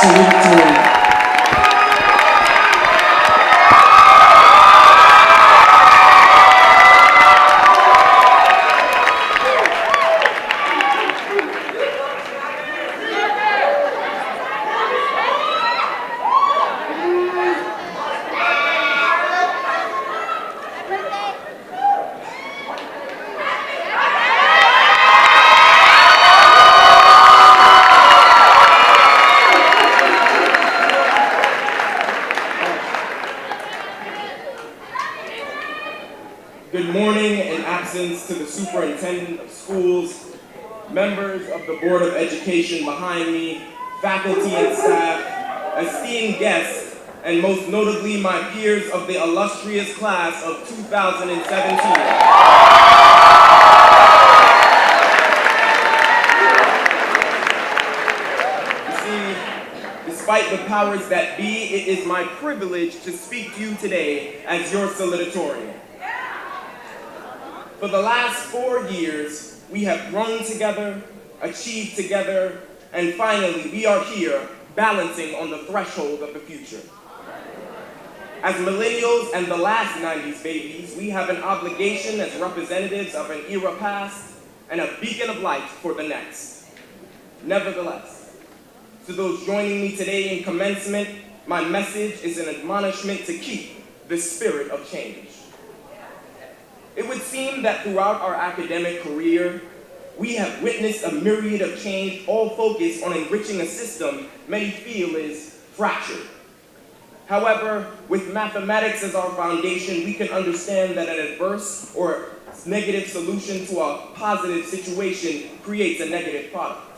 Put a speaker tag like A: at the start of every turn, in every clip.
A: salutatorian. Good morning in absence to the superintendent of schools, members of the Board of Education behind me, faculty and staff, esteemed guests, and most notably my peers of the illustrious class of 2017. Despite the powers that be, it is my privilege to speak to you today as your salutatorian. For the last 4 years, we have grown together, achieved together, and finally, we are here balancing on the threshold of the future. As millennials and the last 90s babies, we have an obligation as representatives of an era past and a beacon of light for the next. Nevertheless, to those joining me today in commencement, my message is an admonishment to keep the spirit of change. It would seem that throughout our academic career, we have witnessed a myriad of change, all focused on enriching a system many feel is fractured. However, with mathematics as our foundation, we can understand that an adverse or negative solution to a positive situation creates a negative product.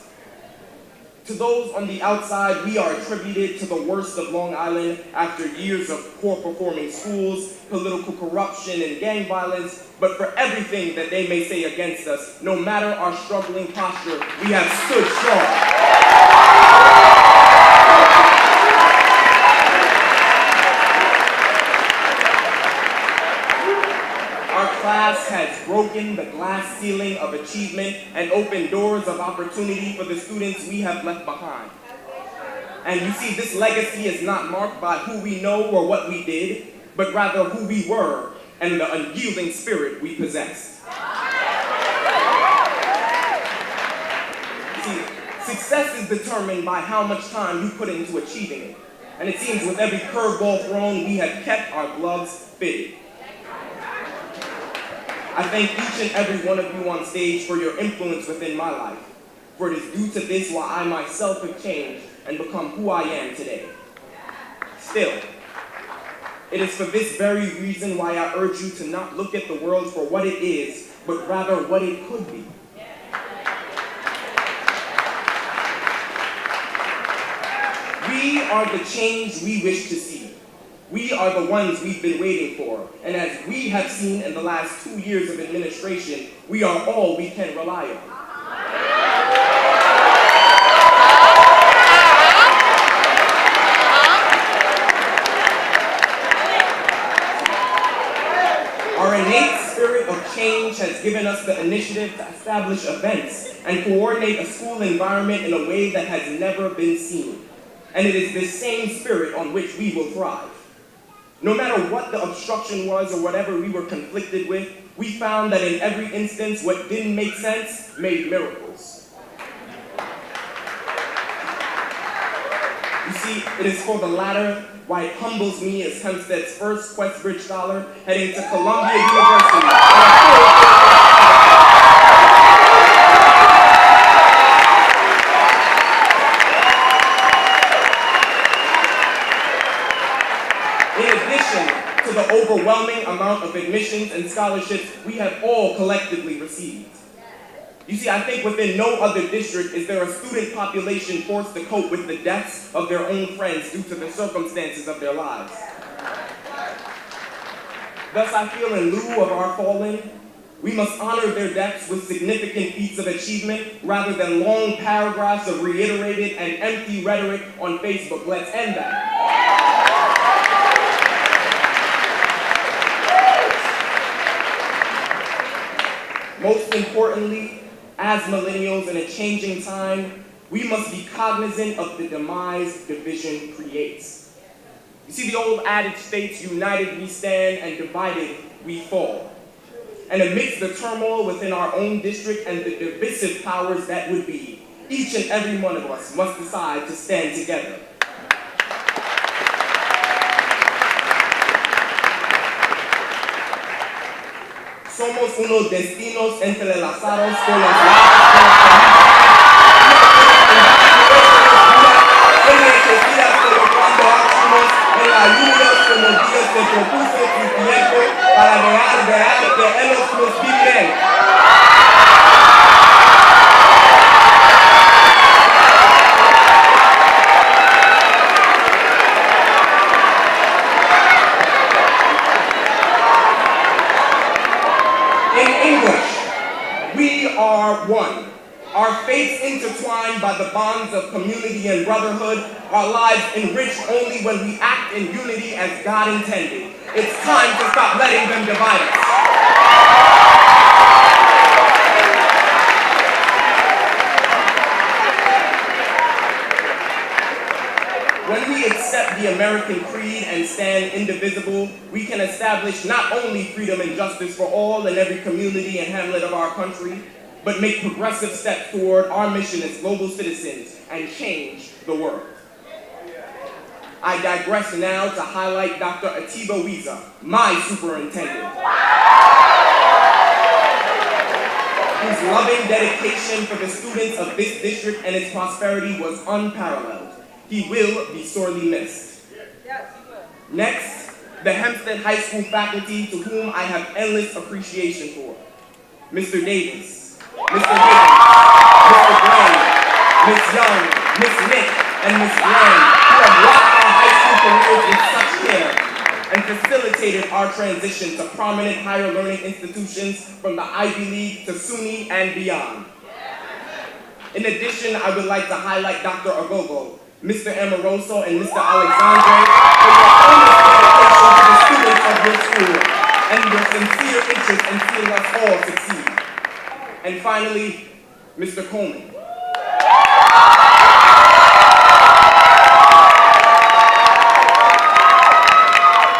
A: To those on the outside, we are attributed to the worst of Long Island after years of poor performing schools, political corruption, and gang violence. But for everything that they may say against us, no matter our struggling posture, we have stood strong. Our class has broken the glass ceiling of achievement and opened doors of opportunity for the students we have left behind. And you see, this legacy is not marked by who we know or what we did, but rather who we were and the unyielding spirit we possess. See, success is determined by how much time you put into achieving it. And it seems with every curveball thrown, we have kept our gloves fitted. I thank each and every one of you on stage for your influence within my life, for it is due to this why I myself have changed and become who I am today. Still, it is for this very reason why I urge you to not look at the world for what it is, but rather what it could be. We are the change we wish to see. We are the ones we've been waiting for. And as we have seen in the last 2 years of administration, we are all we can rely on. Our innate spirit of change has given us the initiative to establish events and coordinate a school environment in a way that has never been seen. And it is this same spirit on which we will thrive. No matter what the obstruction was or whatever we were conflicted with, we found that in every instance, what didn't make sense made miracles. You see, it is for the latter why it humbles me as Hempstead's first Questbridge Scholar heading to Columbia University. To the overwhelming amount of admissions and scholarships we have all collectively received. You see, I think within no other district is there a student population forced to cope with the deaths of their own friends due to the circumstances of their lives. Thus, I feel in lieu of our fallen, we must honor their deaths with significant feats of achievement rather than long paragraphs of reiterated and empty rhetoric on Facebook. Let's end that. Most importantly, as millennials in a changing time, we must be cognizant of the demise division creates. You see, the old adage states, united we stand and divided we fall. And amidst the turmoil within our own district and the divisive powers that would be, each and every one of us must decide to stand together. Somos unos destinos entrelazados con los lazos de la enriquecidas como cuando hacemos en la lluvia como Dios te propuso tu tiempo para dejar que ellos nos viven. In English, we are one. Our fates intertwined by the bonds of community and brotherhood, our lives enriched only when we act in unity as God intended. It's time to stop letting them divide us. When we accept the American creed and stand indivisible, we can establish not only freedom and justice for all in every community and hamlet of our country, but make progressive steps toward our mission as global citizens and change the world. I digress now to highlight Dr. Atiba Wiza, my superintendent, whose loving dedication for the students of this district and its prosperity was unparalleled. He will be sorely missed. Next, the Hempstead High School faculty, to whom I have endless appreciation for. Mr. Davis, Mr. Higgins, Mr. Gray, Ms. Young, Ms. Nick, and Ms. Glenn, who have watched our high school careers with such care and facilitated our transition to prominent higher learning institutions from the Ivy League to SUNY and beyond. In addition, I would like to highlight Dr. Agogo, Mr. Amoroso, and Mr. Alexandre for your earnest dedication to the students of your school and your sincere interest in seeing us all succeed. And finally, Mr. Coleman.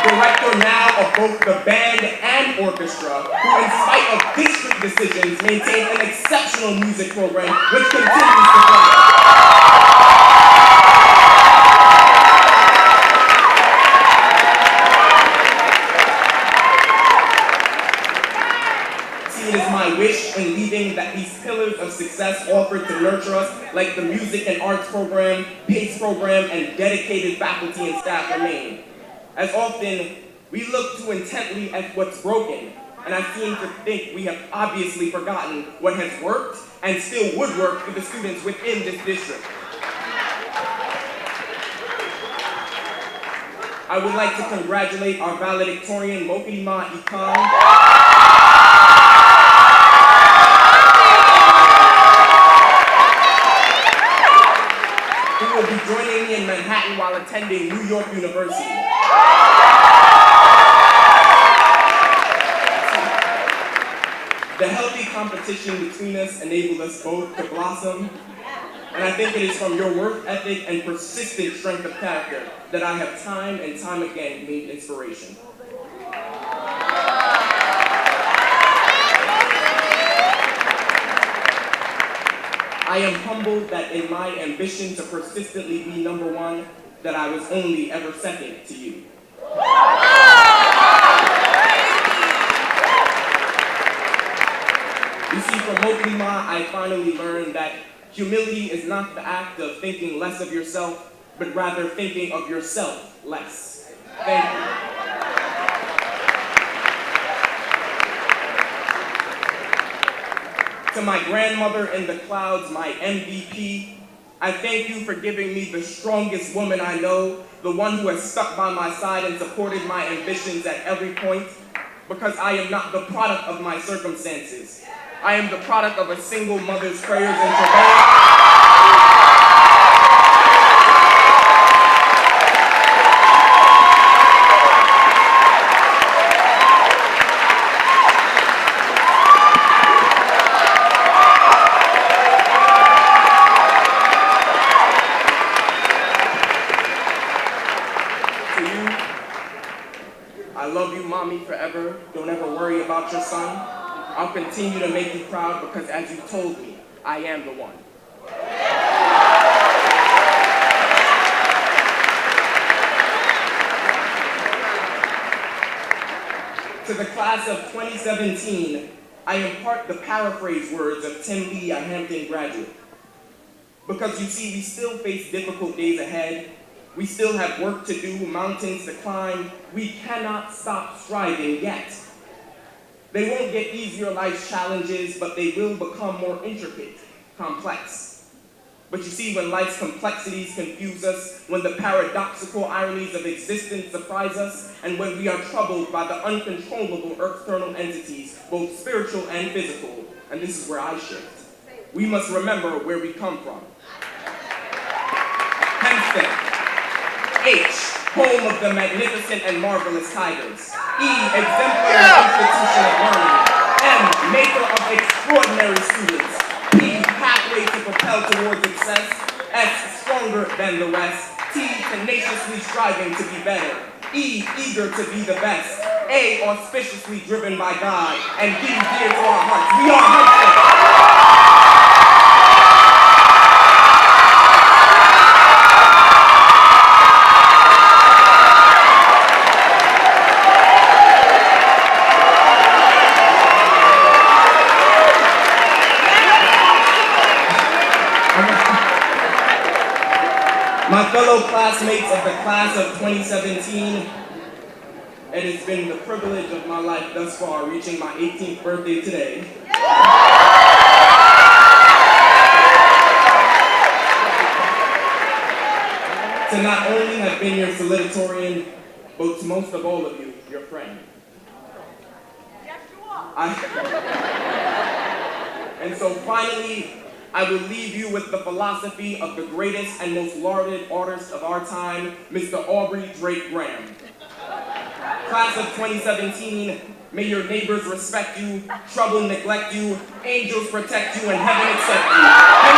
A: Director now of both the band and orchestra, who in spite of district decisions maintain an exceptional music program which continues to thrive. It is my wish in leaving that these pillars of success offered to nurture us, like the music and arts program, PACE program, and dedicated faculty and staff remain. As often, we look too intently at what's broken, and I seem to think we have obviously forgotten what has worked and still would work for the students within this district. I would like to congratulate our valedictorian, Mokirima Ikan, who will be joining me in Manhattan while attending New York University. The healthy competition between us enabled us both to blossom, and I think it is from your work ethic and persistent strength of character that I have time and time again gained inspiration. I am humbled that in my ambition to persistently be number one, that I was only ever second to you. You see, from Mokirima, I finally learned that humility is not the act of thinking less of yourself, but rather thinking of yourself less. Thank you. To my grandmother in the clouds, my MVP, I thank you for giving me the strongest woman I know, the one who has stuck by my side and supported my ambitions at every point, because I am not the product of my circumstances. I am the product of a single mother's prayers and travail. I love you, mommy, forever. Don't ever worry about your son. I'll continue to make you proud because as you told me, I am the one. To the class of 2017, I impart the paraphrase words of Tim Lee, a Hampton graduate. Because you see, we still face difficult days ahead. We still have work to do, mountains to climb. We cannot stop striving yet. They won't get easier life's challenges, but they will become more intricate, complex. But you see, when life's complexities confuse us, when the paradoxical ironies of existence surprise us, and when we are troubled by the uncontrollable external entities, both spiritual and physical, and this is where I shift, we must remember where we come from. Hempstead. H, home of the magnificent and marvelous tigers. E, exemplary institution of learning. M, maker of extraordinary students. P, pathway to propel towards success. S, stronger than the rest. T, tenaciously striving to be better. E, eager to be the best. A, auspiciously driven by God. And D, dear to our hearts. We are Hempstead. My fellow classmates of the class of 2017, it has been the privilege of my life thus far, reaching my 18th birthday today. To not only have been your salutatorian, but to most of all of you, your friend. And so finally, I will leave you with the philosophy of the greatest and most lauded artist of our time, Mr. Aubrey Drake Graham. Class of 2017, may your neighbors respect you, trouble neglect you, angels protect you, and heaven accept you.